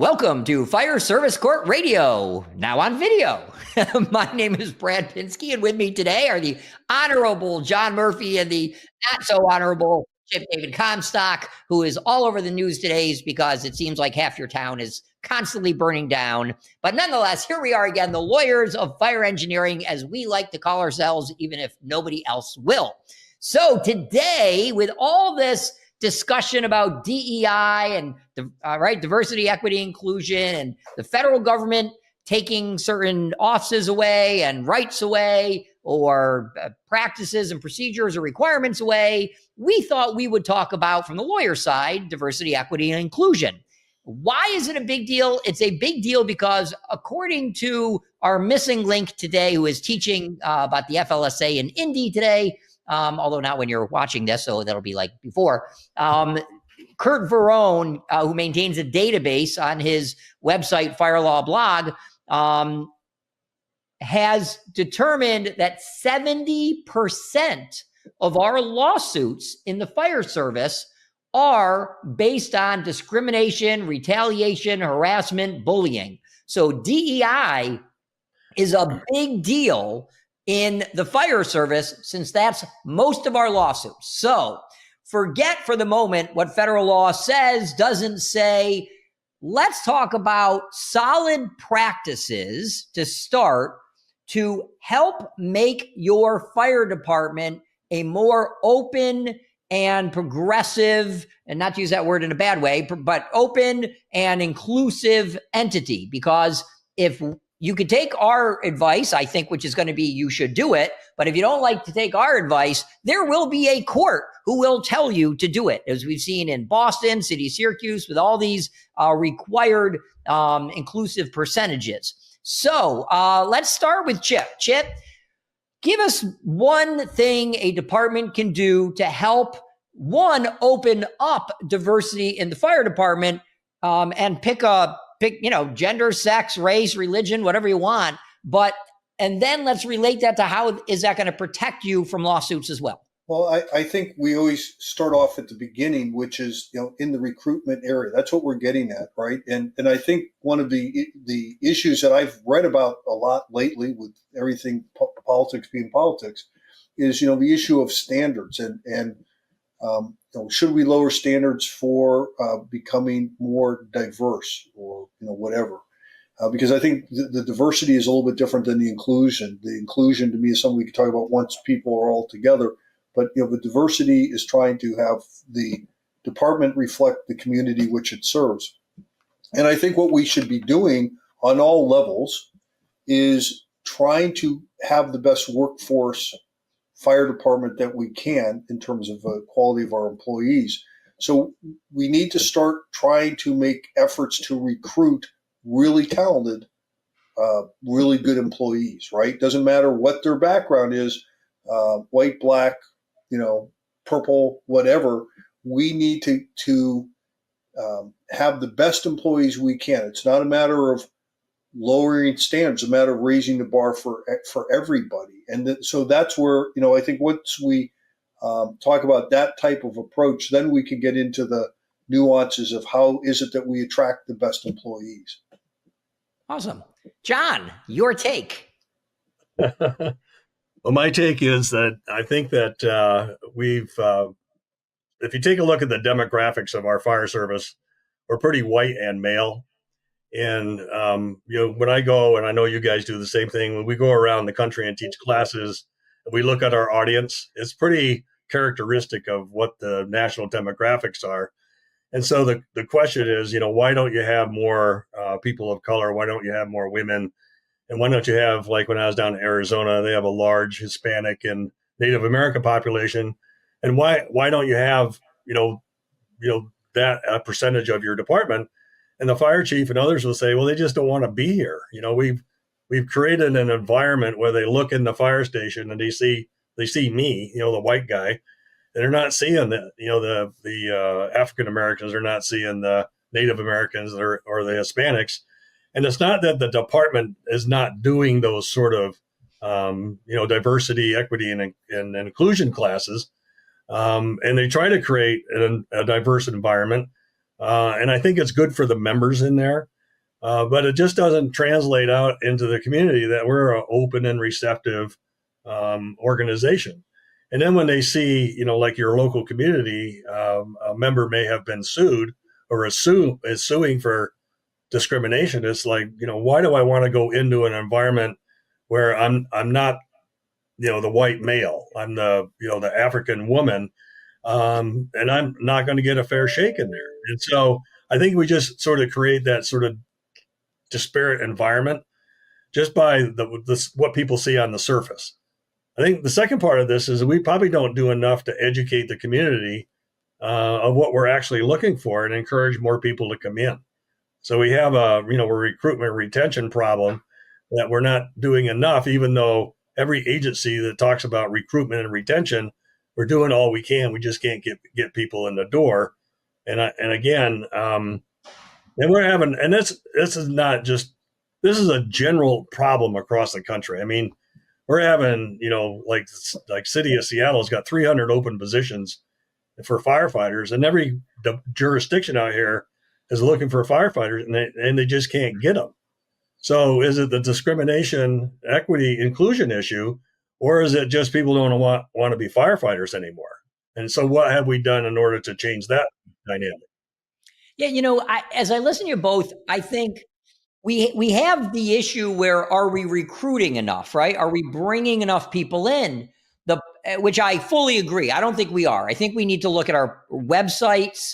Welcome to Fire Service Court Radio, now on video. My name is Brad Pinsky, and with me today are the Honorable John Murphy and the not so honorable Chip Comstock, who is all over the news today because it seems like half your town is constantly burning down. But nonetheless, here we are again, the lawyers of fire engineering, as we like to call ourselves, even if nobody else will. So today, with all this discussion about DEI and diversity, equity, inclusion, and the federal government taking certain offices away and rights away, or practices and procedures or requirements away, we thought we would talk about, from the lawyer side, diversity, equity, and inclusion. Why is it a big deal? It's a big deal because, according to our missing link today, who is teaching about the FLSA in Indy today, although not when you're watching this, so that'll be like before. Kurt Verone, who maintains a database on his website, Fire Law Blog, has determined that 70% of our lawsuits in the fire service are based on discrimination, retaliation, harassment, bullying. So DEI is a big deal in the fire service, since that's most of our lawsuits. So forget for the moment what federal law says, doesn't say. Let's talk about solid practices to start to help make your fire department a more open and progressive, and not to use that word in a bad way, but open and inclusive entity. Because if you could take our advice, I think, which is going to be you should do it. But if you don't like to take our advice, there will be a court who will tell you to do it, as we've seen in Boston, City of Syracuse, with all these required inclusive percentages. So let's start with Chip. Chip, give us one thing a department can do to help, one, open up diversity in the fire department, and pick, gender, sex, race, religion, whatever you want. And then let's relate that to how is that going to protect you from lawsuits as well? Well, I think we always start off at the beginning, which is, in the recruitment area. That's what we're getting at, right? And I think one of the issues that I've read about a lot lately, with everything politics being politics, is, the issue of standards and should we lower standards for becoming more diverse, or whatever. Because I think the diversity is a little bit different than the inclusion. The inclusion, to me, is something we can talk about once people are all together. But the diversity is trying to have the department reflect the community which it serves. And I think what we should be doing on all levels is trying to have the best workforce fire department that we can in terms of quality of our employees. So we need to start trying to make efforts to recruit really talented, really good employees, right? Doesn't matter what their background is, white, black, purple, whatever. We need to have the best employees we can. It's not a matter of lowering standards, it's a matter of raising the bar for everybody. And so that's where, I think once we talk about that type of approach, then we can get into the nuances of how is it that we attract the best employees. Awesome. John, your take. Well, my take is that I think that if you take a look at the demographics of our fire service, we're pretty white and male. And, when I go, and I know you guys do the same thing, when we go around the country and teach classes, and we look at our audience, it's pretty characteristic of what the national demographics are. And so the question is, why don't you have more people of color? Why don't you have more women? And why don't you have, like when I was down in Arizona, they have a large Hispanic and Native American population. And why don't you have, that percentage of your department? And the fire chief and others will say, well, they just don't want to be here. We've created an environment where they look in the fire station and they see me, the white guy, and they're not seeing the African Americans, they're not seeing the Native Americans or the Hispanics. And it's not that the department is not doing those sort of, diversity, equity, and inclusion classes. And they try to create a diverse environment. And I think it's good for the members in there. But it just doesn't translate out into the community that we're an open and receptive organization. And then when they see, like your local community, a member may have been sued or is suing for discrimination. It's like, why do I want to go into an environment where I'm not, the white male, I'm the African woman, and I'm not going to get a fair shake in there. And so I think we just sort of create that sort of disparate environment just by what people see on the surface. I think the second part of this is we probably don't do enough to educate the community of what we're actually looking for and encourage more people to come in. So we have a recruitment retention problem that we're not doing enough, even though every agency that talks about recruitment and retention, we're doing all we can. We just can't get people in the door. And again, and we're having, and this is not just, this is a general problem across the country. I mean, we're having, like city of Seattle's got 300 open positions for firefighters, and every jurisdiction out here is looking for firefighters, and they just can't get them. So is it the discrimination, equity, inclusion issue, or is it just people don't want to be firefighters anymore? And so what have we done in order to change that dynamic? Yeah, as I listen to you both, I think we have the issue where, are we recruiting enough, right? Are we bringing enough people in? Which I fully agree. I don't think we are. I think we need to look at our websites,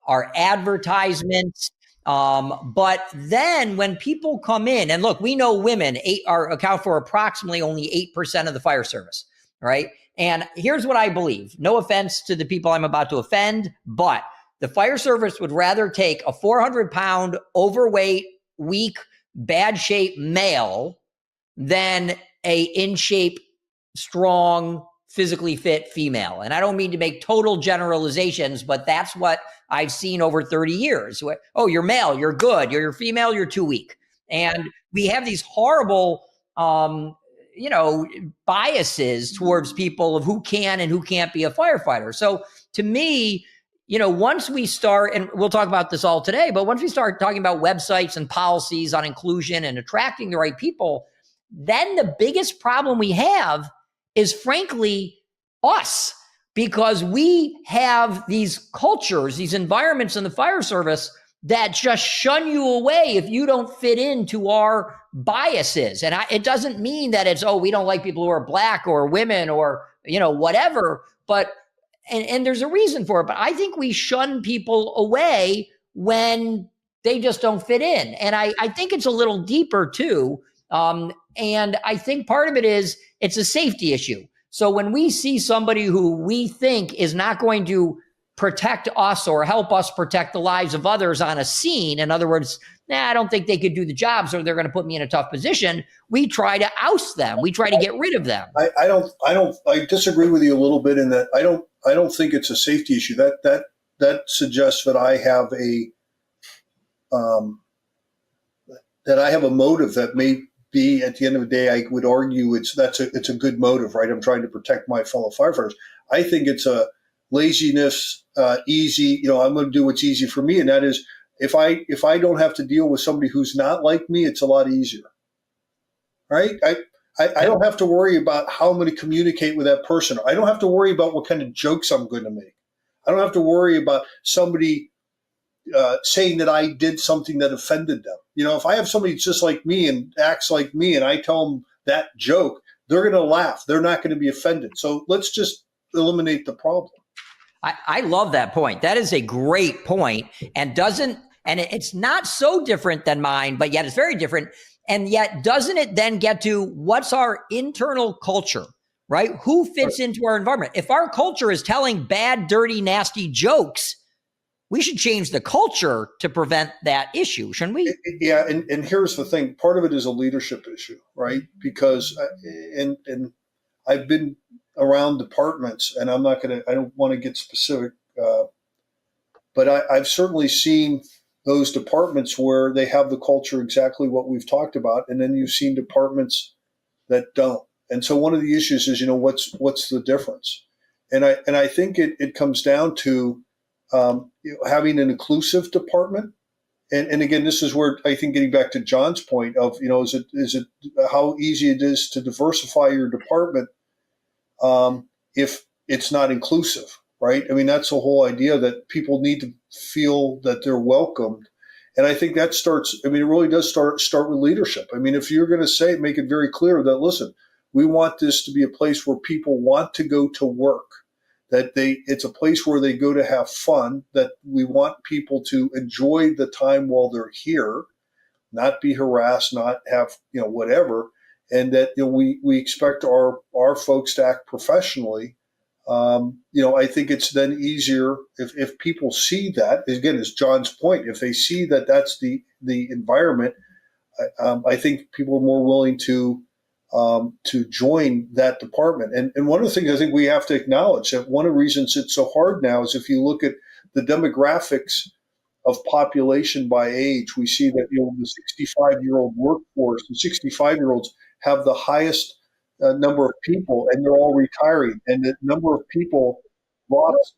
our advertisements. But then when people come in, and look, we know women account for approximately only 8% of the fire service, right? And here's what I believe. No offense to the people I'm about to offend, but the fire service would rather take a 400-pound, overweight, weak, bad shape male than a in shape, strong, physically fit female. And I don't mean to make total generalizations, but that's what I've seen over 30 years. Oh, you're male, you're good. You're female, you're too weak. And we have these horrible, biases towards people of who can and who can't be a firefighter. So to me, once we start, and we'll talk about this all today, but once we start talking about websites and policies on inclusion and attracting the right people, then the biggest problem we have is frankly us, because we have these cultures, these environments in the fire service that just shun you away if you don't fit into our biases. And it doesn't mean that it's, we don't like people who are black or women or, whatever, but and there's a reason for it. But I think we shun people away when they just don't fit in. And I think it's a little deeper too. And I think part of it is it's a safety issue. So when we see somebody who we think is not going to protect us or help us protect the lives of others on a scene, in other words, I don't think they could do the job, so they're going to put me in a tough position, we try to oust them. We try to get rid of them. I disagree with you a little bit in that I don't think it's a safety issue. That suggests that I have a motive that may be, at the end of the day, I would argue it's a good motive, right? I'm trying to protect my fellow firefighters. I think it's a laziness, easy. I'm going to do what's easy for me, and that is if I don't have to deal with somebody who's not like me, it's a lot easier, right? I don't have to worry about how I'm going to communicate with that person. I don't have to worry about what kind of jokes I'm going to make. I don't have to worry about somebody saying that I did something that offended them. If I have somebody just like me and acts like me and I tell them that joke, they're going to laugh. They're not going to be offended. So let's just eliminate the problem. I love that point. That is a great point. And it's not so different than mine, but yet it's very different. And yet, doesn't it then get to what's our internal culture, right? Who fits into our environment? If our culture is telling bad, dirty, nasty jokes, we should change the culture to prevent that issue, shouldn't we? Yeah, and here's the thing. Part of it is a leadership issue, right? Because, and I've been around departments, and I don't want to get specific, but I've certainly seen those departments where they have the culture exactly what we've talked about, and then you've seen departments that don't. And so one of the issues is, what's the difference? And I think it comes down to having an inclusive department. And again, this is where I think getting back to John's point of, is it how easy it is to diversify your department if it's not inclusive, right? I mean, that's the whole idea that people need to feel that they're welcomed. And I think that it really does start with leadership. I mean, if you're going to make it very clear that, listen, we want this to be a place where people want to go to work, that it's a place where they go to have fun, that we want people to enjoy the time while they're here, not be harassed, not have, whatever. And that, we expect our folks to act professionally. I think it's then easier if people see that, again, as John's point, if they see that that's the environment, I think people are more willing to join that department. And one of the things I think we have to acknowledge that one of the reasons it's so hard now is if you look at the demographics of population by age, we see that, the 65-year-old workforce, the 65-year-olds have the highest number of people, and they're all retiring. And the number of people drops.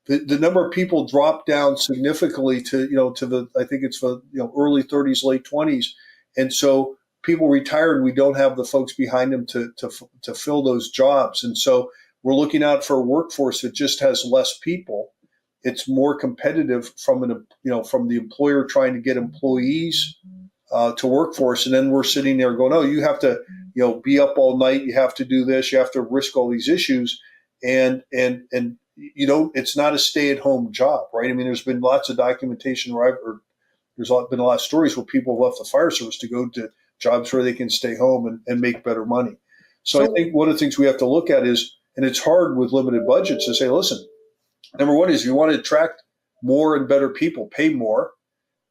The number of people dropped down significantly to the, I think it's the early 30s, late 20s, and so people retire, and we don't have the folks behind them to fill those jobs. And so we're looking out for a workforce that just has less people. It's more competitive from the employer trying to get employees to work for us. And then we're sitting there going, oh, you have to, be up all night. You have to do this. You have to risk all these issues. And it's not a stay-at-home job, right? I mean, there's been lots of documentation there's been a lot of stories where people have left the fire service to go to jobs where they can stay home and make better money. So I think one of the things we have to look at is, and it's hard with limited budgets, to say, listen, number one is, if you want to attract more and better people, pay more,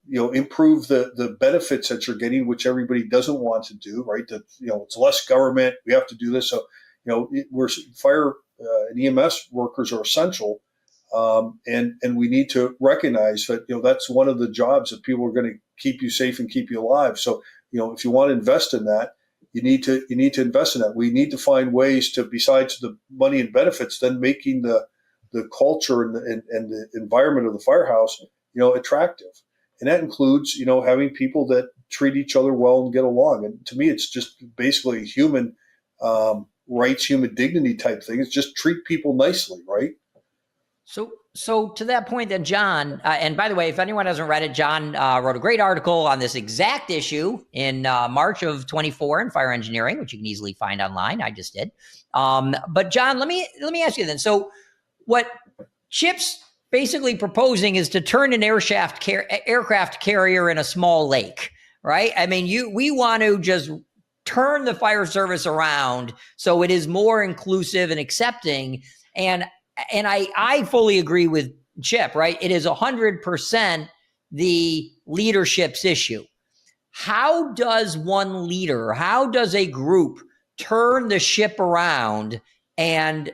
improve the benefits that you're getting, which everybody doesn't want to do, right? That, it's less government. We have to do this. So, we're fire and EMS workers are essential. And we need to recognize that, that's one of the jobs that people are going to keep you safe and keep you alive. So, if you want to invest in that, you need to invest in that. We need to find ways to, besides the money and benefits, then making the culture and the environment of the firehouse, attractive. And that includes, having people that treat each other well and get along. And to me, it's just basically a human rights, human dignity type thing. It's just treat people nicely, right? So to that point then, John, and by the way, if anyone hasn't read it, John wrote a great article on this exact issue in March of 24 in Fire Engineering, which you can easily find online. I just did. But John, let me ask you then. So what Chip's basically proposing is to turn an aircraft carrier in a small lake, right? I mean, we want to just turn the fire service around so it is more inclusive and accepting. And I fully agree with Chip, right? It is 100% the leadership's issue. How does one leader, how does a group turn the ship around and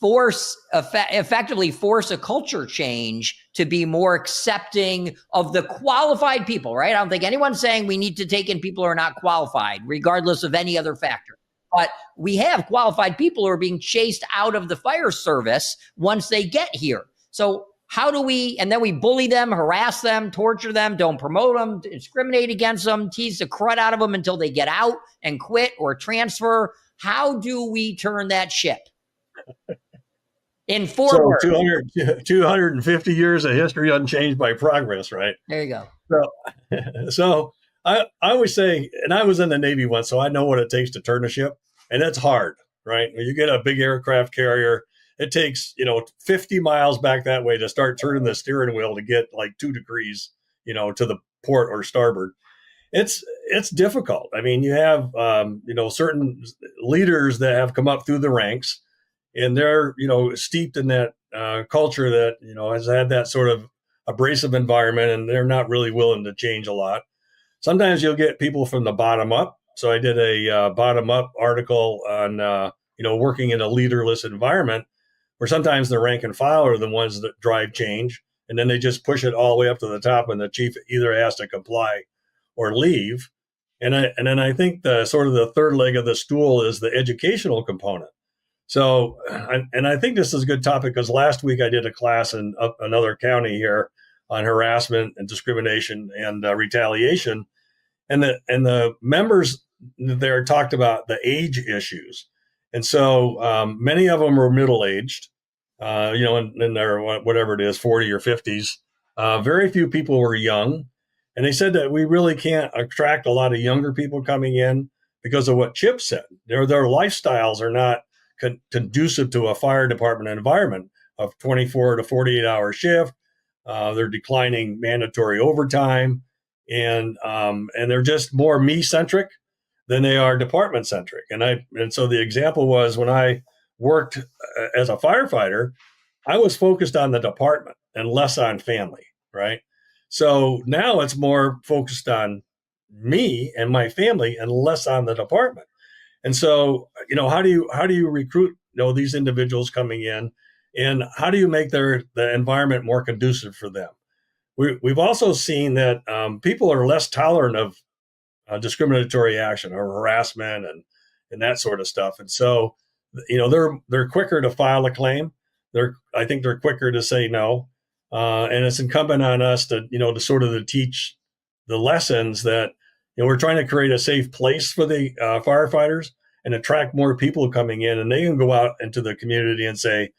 effectively force a culture change to be more accepting of the qualified people, right? I don't think anyone's saying we need to take in people who are not qualified, regardless of any other factor. But we have qualified people who are being chased out of the fire service once they get here. So how do we, and then we bully them, harass them, torture them, don't promote them, discriminate against them, tease the crud out of them until they get out and quit or transfer. How do we turn that ship? In 4 words. 250 years of history unchanged by progress, right? There you go. So I always say, and I was in the Navy once, so I know what it takes to turn a ship, and it's hard, right? When you get a big aircraft carrier, it takes, 50 miles back that way to start turning the steering wheel to get like 2 degrees, to the port or starboard. It's difficult. I mean, you have, certain leaders that have come up through the ranks, and they're, steeped in that culture that, has had that sort of abrasive environment, and they're not really willing to change a lot. Sometimes you'll get people from the bottom up. So I did a bottom up article on, working in a leaderless environment, where sometimes the rank and file are the ones that drive change. And then they just push it all the way up to the top, and the chief either has to comply or leave. And then I think the sort of the third leg of the stool is the educational component. So, and I think this is a good topic because last week I did a class in another county here on harassment and discrimination and retaliation, and the members there talked about the age issues, and so many of them were middle aged, in their whatever it is, 40 or 50s. Very few people were young, and they said that we really can't attract a lot of younger people coming in because of what Chip said. Their lifestyles are not conducive to a fire department environment of 24 to 48-hour shift. They're declining mandatory overtime, and they're just more me centric than they are department centric. And so the example was when I worked as a firefighter, I was focused on the department and less on family, right? So now it's more focused on me and my family and less on the department. And so, how do you recruit, these individuals coming in, and how do you make the environment more conducive for them? We've also seen that people are less tolerant of discriminatory action or harassment and that sort of stuff. And so, they're quicker to file a claim. I think they're quicker to say no. And it's incumbent on us to teach the lessons that, we're trying to create a safe place for the firefighters and attract more people coming in, and they can go out into the community and say,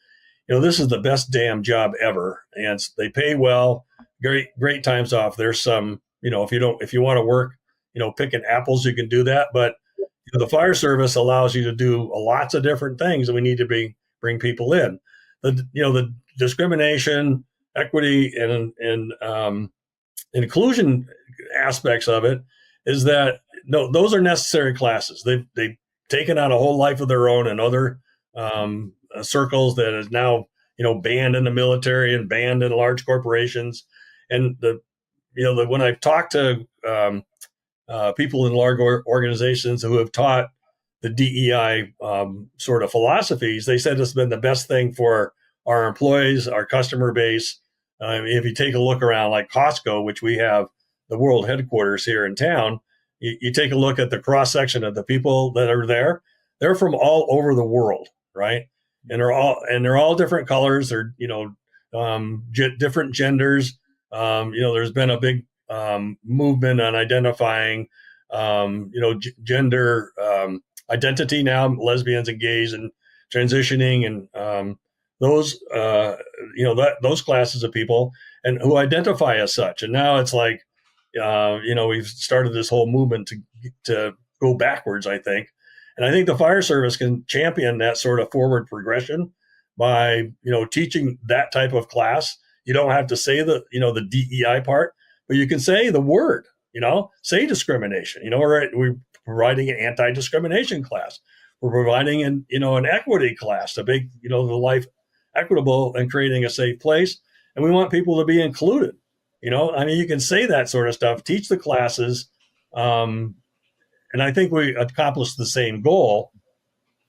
this is the best damn job ever. And they pay well, great times off. There's some, if you want to work, picking apples, you can do that. But the fire service allows you to do lots of different things, and we need to bring people in. The discrimination, equity, and inclusion aspects of it is that those are necessary classes. They've taken on a whole life of their own in other circles that is now banned in the military and banned in large corporations. And when I've talked to people in large organizations who have taught the DEI sort of philosophies, they said it's been the best thing for our employees, our customer base. If you take a look around like Costco, which we have the world headquarters here in town, you take a look at the cross section of the people that are there. They're from all over the world, right? And they're all different colors. They're different genders. There's been a big movement on identifying gender identity now, lesbians and gays and transitioning, and those those classes of people and who identify as such. And now it's like we've started this whole movement to go backwards, I think. And I think the fire service can champion that sort of forward progression by, teaching that type of class. You don't have to say the DEI part, but you can say the word, say discrimination. We're providing an anti-discrimination class. We're providing an equity class to make, the life equitable and creating a safe place. And we want people to be included. You can say that sort of stuff, teach the classes. And I think we accomplished the same goal.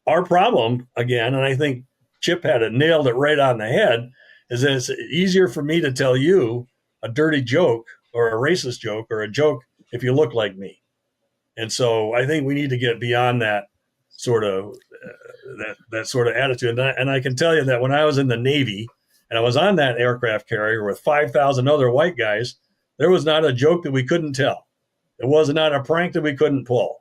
Our problem, again, and I think Chip nailed it right on the head, is that it's easier for me to tell you a dirty joke or a racist joke or a joke if you look like me. And so I think we need to get beyond that sort of that sort of attitude. And I can tell you that when I was in the Navy and I was on that aircraft carrier with 5,000 other white guys, there was not a joke that we couldn't tell. It was not a prank that we couldn't pull.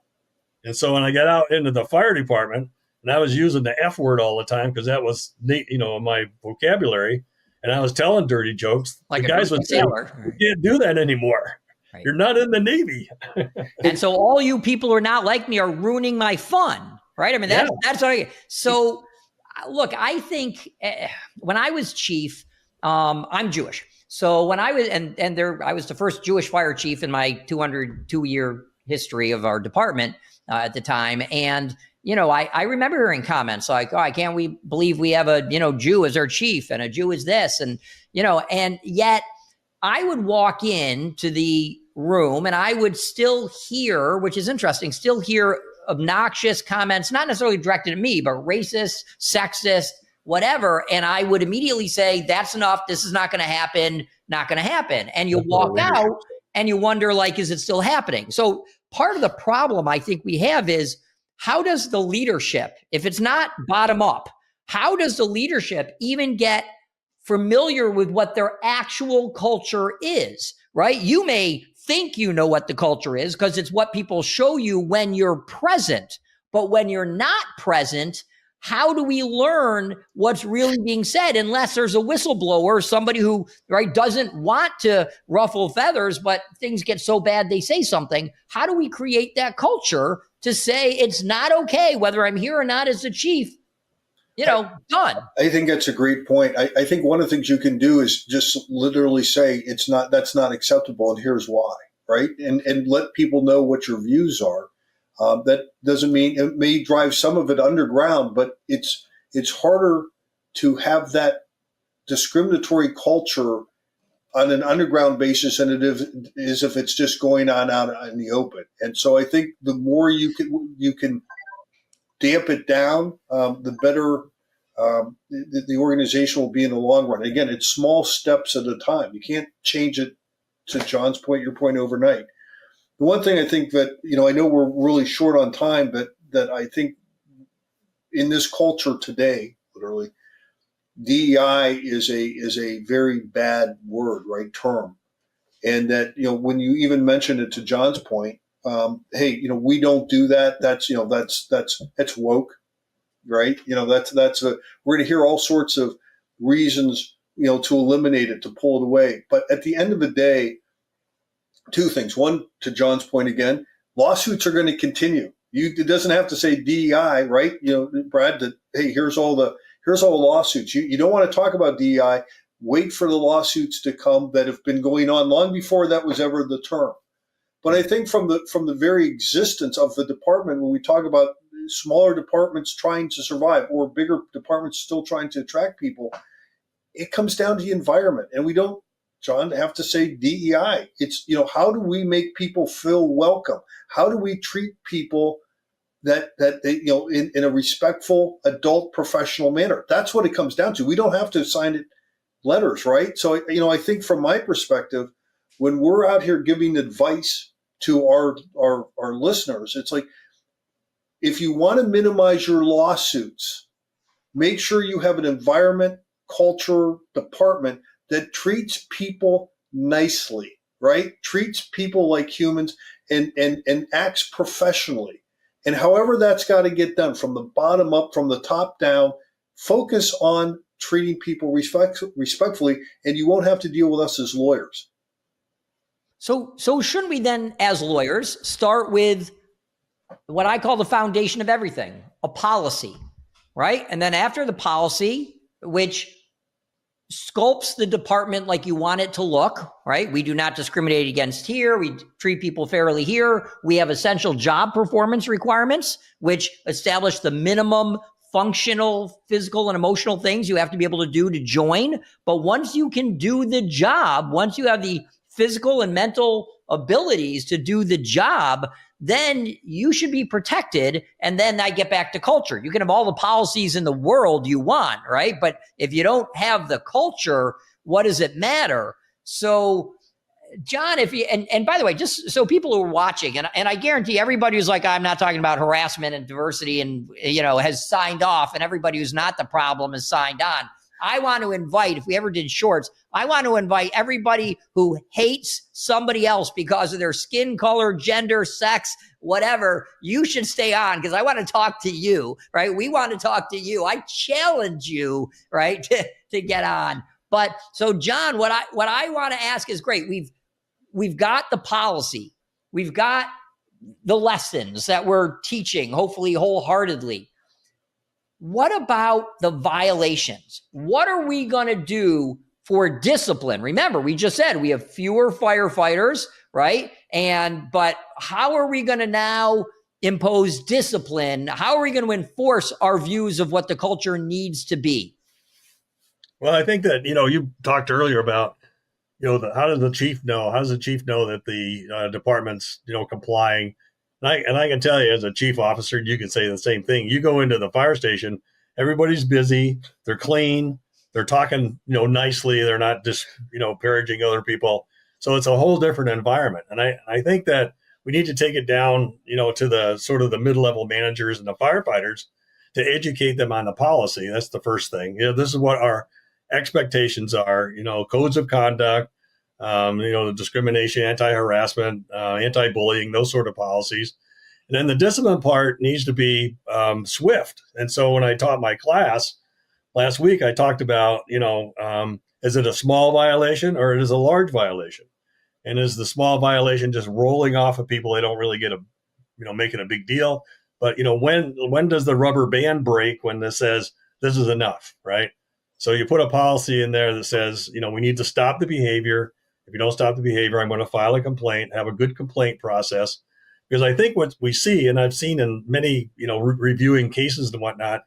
And so when I got out into the fire department, and I was using the F word all the time because that was, my vocabulary, and I was telling dirty jokes, like the guys would say, "You can't do that anymore. Right. You're not in the Navy." And so all you people who are not like me are ruining my fun, right? That's what I. So look, I think when I was chief, I'm Jewish. So when I was, I was the first Jewish fire chief in my 202-year history of our department at the time. And, I remember hearing comments like, "Oh, I can't believe we have a, Jew as our chief, and a Jew is this." And, and yet I would walk into the room and I would still hear, which is interesting, obnoxious comments, not necessarily directed at me, but racist, sexist, whatever. And I would immediately say, "That's enough. This is not going to happen. Not going to happen." And you walk out and you wonder, is it still happening? So part of the problem I think we have is how does the leadership, if it's not bottom up, how does the leadership even get familiar with what their actual culture is, right? You may think you know what the culture is because it's what people show you when you're present. But when you're not present, how do we learn what's really being said unless there's a whistleblower, somebody who, right, doesn't want to ruffle feathers, but things get so bad they say something? How do we create that culture to say it's not okay, whether I'm here or not as the chief, done? I think that's a great point. I think one of the things you can do is just literally say that's not acceptable, and here's why, right? And let people know what your views are. That doesn't mean it may drive some of it underground, but it's harder to have that discriminatory culture on an underground basis than it is if it's just going on out in the open. And so I think the more you can damp it down, the better the organization will be in the long run. Again, it's small steps at a time. You can't change it, to John's point, your point, overnight. The one thing I think that, I know we're really short on time, but that I think in this culture today, literally, DEI is a very bad word, right, term. And that, when you even mention it, to John's point, hey, we don't do that. That's woke, right? We're going to hear all sorts of reasons, to eliminate it, to pull it away. But at the end of the day, two things. One, to John's point again, lawsuits are going to continue. It doesn't have to say DEI, right? Brad, that, hey, here's all the lawsuits. You don't want to talk about DEI. Wait for the lawsuits to come that have been going on long before that was ever the term. But I think from the very existence of the department, when we talk about smaller departments trying to survive or bigger departments still trying to attract people, it comes down to the environment. And we don't, John, have to say DEI. It's, how do we make people feel welcome? How do we treat people that they, in a respectful, adult, professional manner? That's what it comes down to. We don't have to sign it letters, right? So, I think from my perspective, when we're out here giving advice to our listeners, it's like, if you want to minimize your lawsuits, make sure you have an environment, culture, department that treats people nicely, right? Treats people like humans and acts professionally. And however that's got to get done, from the bottom up, from the top down, focus on treating people respectfully, and you won't have to deal with us as lawyers. So shouldn't we then, as lawyers, start with what I call the foundation of everything, a policy, right? And then after the policy, which sculpts the department like you want it to look, right? We do not discriminate against here. We treat people fairly here. We have essential job performance requirements, which establish the minimum functional, physical, and emotional things you have to be able to do to join. But once you can do the job, once you have the physical and mental abilities to do the job, then you should be protected. And then I get back to culture. You can have all the policies in the world you want, right? But if you don't have the culture, what does it matter? So, John, and by the way, just so people who are watching, and I guarantee everybody who's like, I'm not talking about harassment and diversity and, has signed off, and everybody who's not the problem has signed on. I want to invite, if we ever did shorts, I want to invite everybody who hates somebody else because of their skin color, gender, sex, whatever. You should stay on because I want to talk to you, right? We want to talk to you. I challenge you, right, to get on. But so, John, what I want to ask is, great. We've got the policy. We've got the lessons that we're teaching, hopefully wholeheartedly. What about the violations? What are we going to do for discipline? Remember, we just said we have fewer firefighters, right? But how are we going to now impose discipline? How are we going to enforce our views of what the culture needs to be? Well, I think that, you talked earlier about, how does the chief know? How does the chief know that the department's, complying? And I can tell you, as a chief officer, you can say the same thing. You go into the fire station, everybody's busy, they're clean, they're talking, nicely, they're not just, paraging other people. So it's a whole different environment. And I think that we need to take it down, to the sort of the mid-level managers and the firefighters to educate them on the policy. That's the first thing. This is what our expectations are, codes of conduct, the discrimination, anti-harassment, anti-bullying, those sort of policies. And then the discipline part needs to be swift. And so when I taught my class last week, I talked about, is it a small violation or it is a large violation? And is the small violation just rolling off of people? They don't really get making a big deal. But, when does the rubber band break when this says this is enough, right? So you put a policy in there that says, we need to stop the behavior. If you don't stop the behavior, I'm going to file a complaint, have a good complaint process. Because I think what we see, and I've seen in many, reviewing cases and whatnot,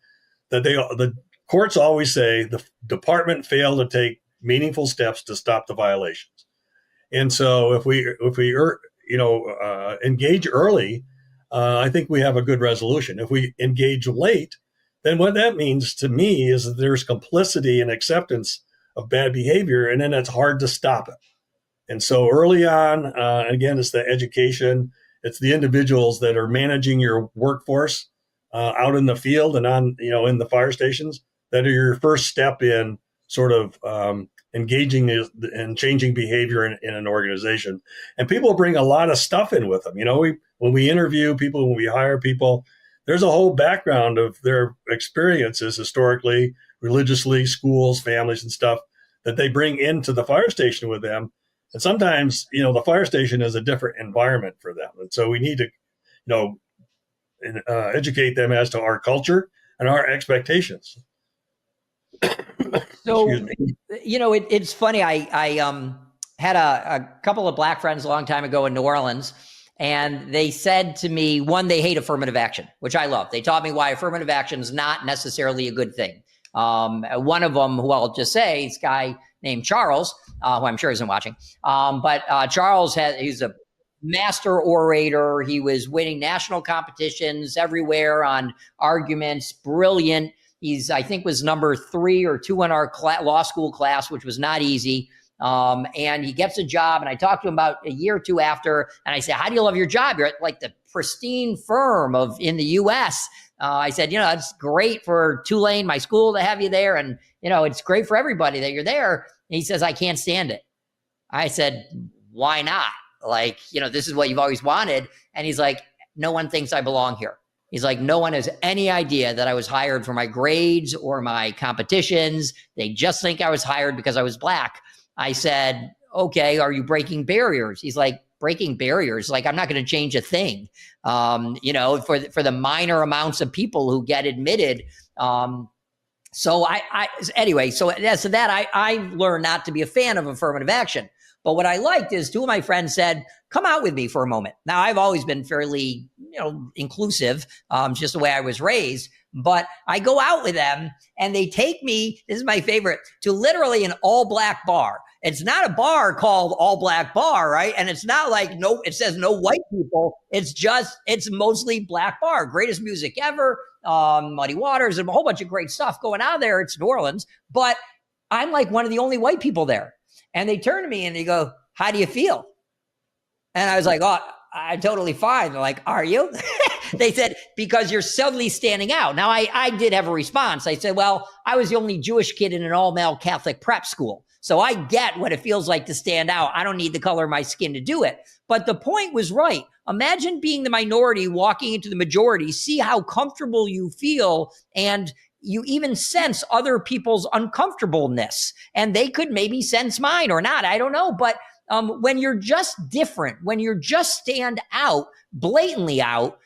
that the courts always say the department failed to take meaningful steps to stop the violations. And so if we engage early, I think we have a good resolution. If we engage late, then what that means to me is that there's complicity and acceptance of bad behavior, and then it's hard to stop it. And so early on, again, it's the education. It's the individuals that are managing your workforce out in the field and on, in the fire stations that are your first step in sort of engaging and changing behavior in an organization. And people bring a lot of stuff in with them. When we interview people, when we hire people, there's a whole background of their experiences historically, religiously, schools, families, and stuff that they bring into the fire station with them. And sometimes, the fire station is a different environment for them. And so we need to, educate them as to our culture and our expectations. So, it's funny. I had a couple of black friends a long time ago in New Orleans, and they said to me, one, they hate affirmative action, which I love. They taught me why affirmative action is not necessarily a good thing. One of them, who I'll just say, this guy named Charles, who I'm sure isn't watching, but Charles he's a master orator. He was winning national competitions everywhere on arguments, brilliant. I think was number 3 or 2 in our law school class, which was not easy. And he gets a job, and I talked to him about a year or two after, and I said, how do you love your job? You're at like the pristine firm in the US. I said, it's great for Tulane, my school, to have you there. And, it's great for everybody that you're there. And he says, I can't stand it. I said, why not? This is what you've always wanted. And he's like, no one thinks I belong here. He's like, no one has any idea that I was hired for my grades or my competitions. They just think I was hired because I was black. I said, okay, are you breaking barriers? He's like, breaking barriers? I'm not going to change a thing, for the minor amounts of people who get admitted. So I learned not to be a fan of affirmative action. But what I liked is 2 of my friends said, come out with me for a moment. Now, I've always been fairly, inclusive, just the way I was raised. But I go out with them and they take me, this is my favorite, to literally an all black bar. It's not a bar called All Black Bar, right? And it's not like it says no white people. It's mostly black bar. Greatest music ever, Muddy Waters, and a whole bunch of great stuff going on there. It's New Orleans. But I'm like one of the only white people there. And they turn to me and they go, how do you feel? And I was like, oh, I'm totally fine. They're like, are you? They said, because you're suddenly standing out. Now, I did have a response. I said, well, I was the only Jewish kid in an all-male Catholic prep school. So I get what it feels like to stand out. I don't need the color of my skin to do it. But the point was right. Imagine being the minority walking into the majority, see how comfortable you feel, and you even sense other people's uncomfortableness. And they could maybe sense mine or not. I don't know. But when you're just different, when you're just stand out, blatantly out,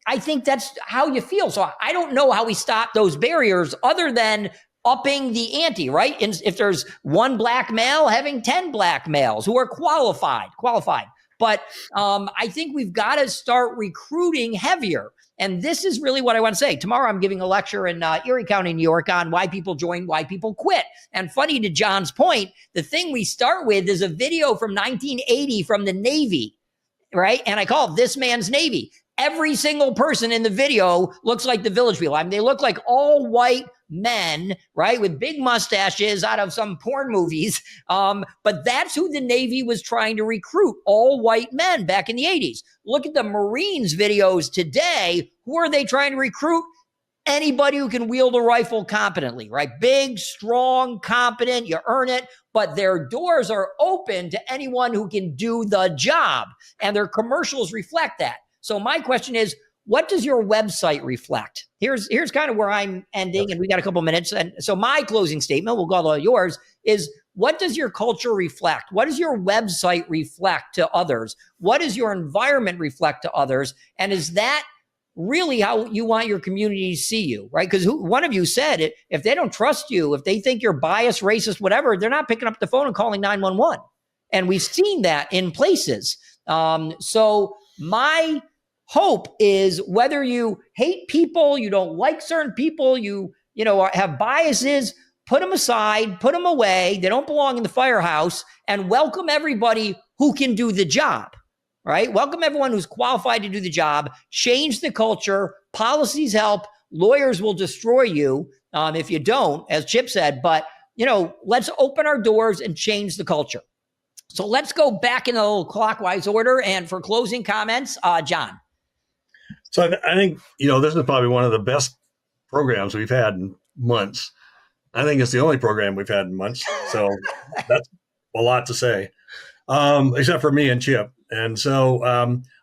I think that's how you feel. So I don't know how we stop those barriers other than upping the ante, right? And if there's 1 black male, having 10 black males who are qualified. But I think we've got to start recruiting heavier. And this is really what I want to say. Tomorrow I'm giving a lecture in Erie County, New York on why people join, why people quit. And funny to John's point, the thing we start with is a video from 1980 from the Navy, right? And I call it This Man's Navy. Every single person in the video looks like the Village People. I mean, they look like all white, men, right, with big mustaches out of some porn movies. But that's who the Navy was trying to recruit, all white men back in the 80s. Look at the Marines videos today. Who are they trying to recruit? Anybody who can wield a rifle competently, right? Big, strong, competent, you earn it, but their doors are open to anyone who can do the job, and their commercials reflect that. So my question is, what does your website reflect? Here's kind of where I'm ending, and we got a couple minutes. And so my closing statement, we'll go to yours, is what does your culture reflect? What does your website reflect to others? What does your environment reflect to others? And is that really how you want your community to see you, right? Because one of you said it, if they don't trust you, if they think you're biased, racist, whatever, they're not picking up the phone and calling 911. And we've seen that in places. So my hope is, whether you hate people, you don't like certain people, you have biases, put them aside, put them away. They don't belong in the firehouse, and welcome everybody who can do the job. Right? Welcome everyone who's qualified to do the job. Change the culture. Policies help. Lawyers will destroy you if you don't, as Chip said. But, let's open our doors and change the culture. So let's go back in a little clockwise order. And for closing comments, John. So I think, this is probably one of the best programs we've had in months. I think it's the only program we've had in months. So that's a lot to say, except for me and Chip. And so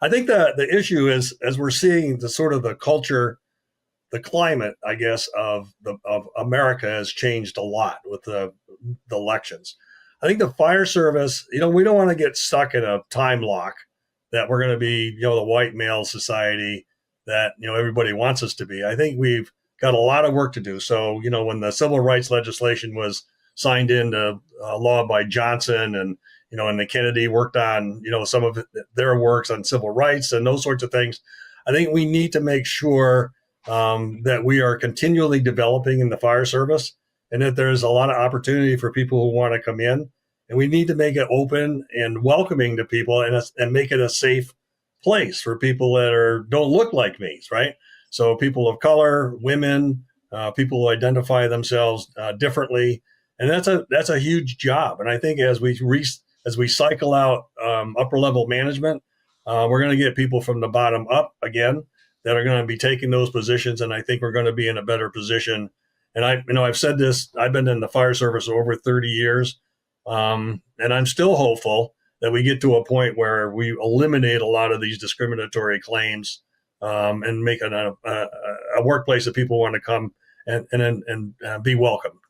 I think the issue is, as we're seeing the sort of the culture, the climate, I guess, of America has changed a lot with the elections. I think the fire service, we don't want to get stuck in a time lock that we're going to be, the white male society that, everybody wants us to be. I think we've got a lot of work to do. So, when the civil rights legislation was signed into law by Johnson, and and the Kennedy worked on, some of their works on civil rights and those sorts of things. I think we need to make sure that we are continually developing in the fire service, and that there's a lot of opportunity for people who want to come in. And we need to make it open and welcoming to people, and make it a safe place for people that don't look like me, right? So people of color, women, people who identify themselves differently. And that's a huge job. And I think as we cycle out upper level management, we're going to get people from the bottom up again that are going to be taking those positions. And I think we're going to be in a better position. And I've said this, I've been in the fire service over 30 years. And I'm still hopeful that we get to a point where we eliminate a lot of these discriminatory claims, and make it a workplace that people want to come and be welcome.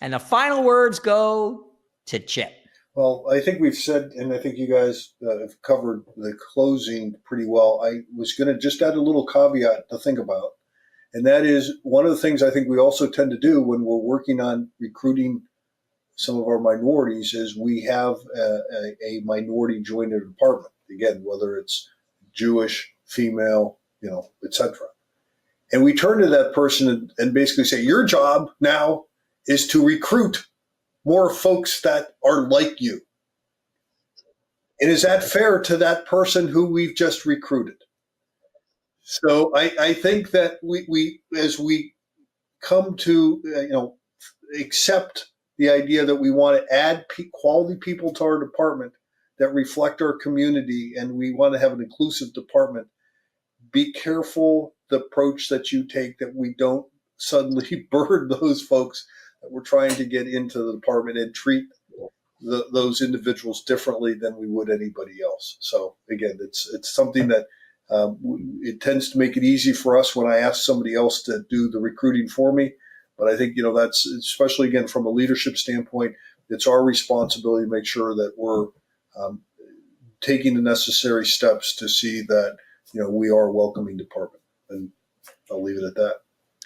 And the final words go to Chip. Well, I think we've said, and I think you guys have covered the closing pretty well. I was going to just add a little caveat to think about. And that is, one of the things I think we also tend to do when we're working on recruiting some of our minorities is we have a minority join a department. Again, whether it's Jewish, female, etc. And we turn to that person and basically say, your job now is to recruit more folks that are like you. And is that fair to that person who we've just recruited? So I think that we as we come to accept the idea that we want to add quality people to our department that reflect our community, and we want to have an inclusive department, be careful the approach that you take, that we don't suddenly burden those folks that we're trying to get into the department and treat those individuals differently than we would anybody else. So again, it's something that it tends to make it easy for us when I ask somebody else to do the recruiting for me. But I think, that's, especially again, from a leadership standpoint, it's our responsibility to make sure that we're taking the necessary steps to see that, we are a welcoming department. And I'll leave it at that.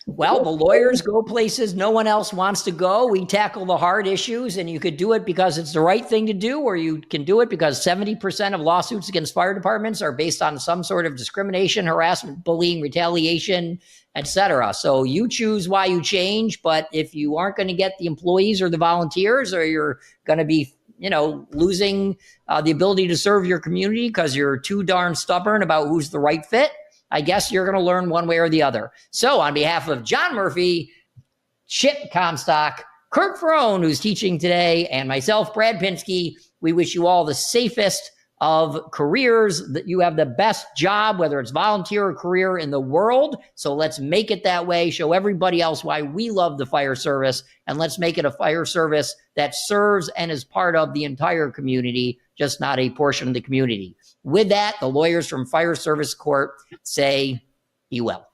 Well, the lawyers go places no one else wants to go. We tackle the hard issues, and you could do it because it's the right thing to do, or you can do it because 70% of lawsuits against fire departments are based on some sort of discrimination, harassment, bullying, retaliation, etc. So you choose why you change. But if you aren't going to get the employees or the volunteers, or you're going to be losing the ability to serve your community because you're too darn stubborn about who's the right fit, I guess you're going to learn one way or the other. So on behalf of John Murphy, Chip Comstock, Kurt Ferrone, who's teaching today, and myself, Brad Pinsky. We wish you all the safest of careers, that you have the best job, whether it's volunteer or career, in the world. So let's make it that way. Show everybody else why we love the fire service, and let's make it a fire service that serves and is part of the entire community, just not a portion of the community. With that, the lawyers from Fire Service Court say, be well.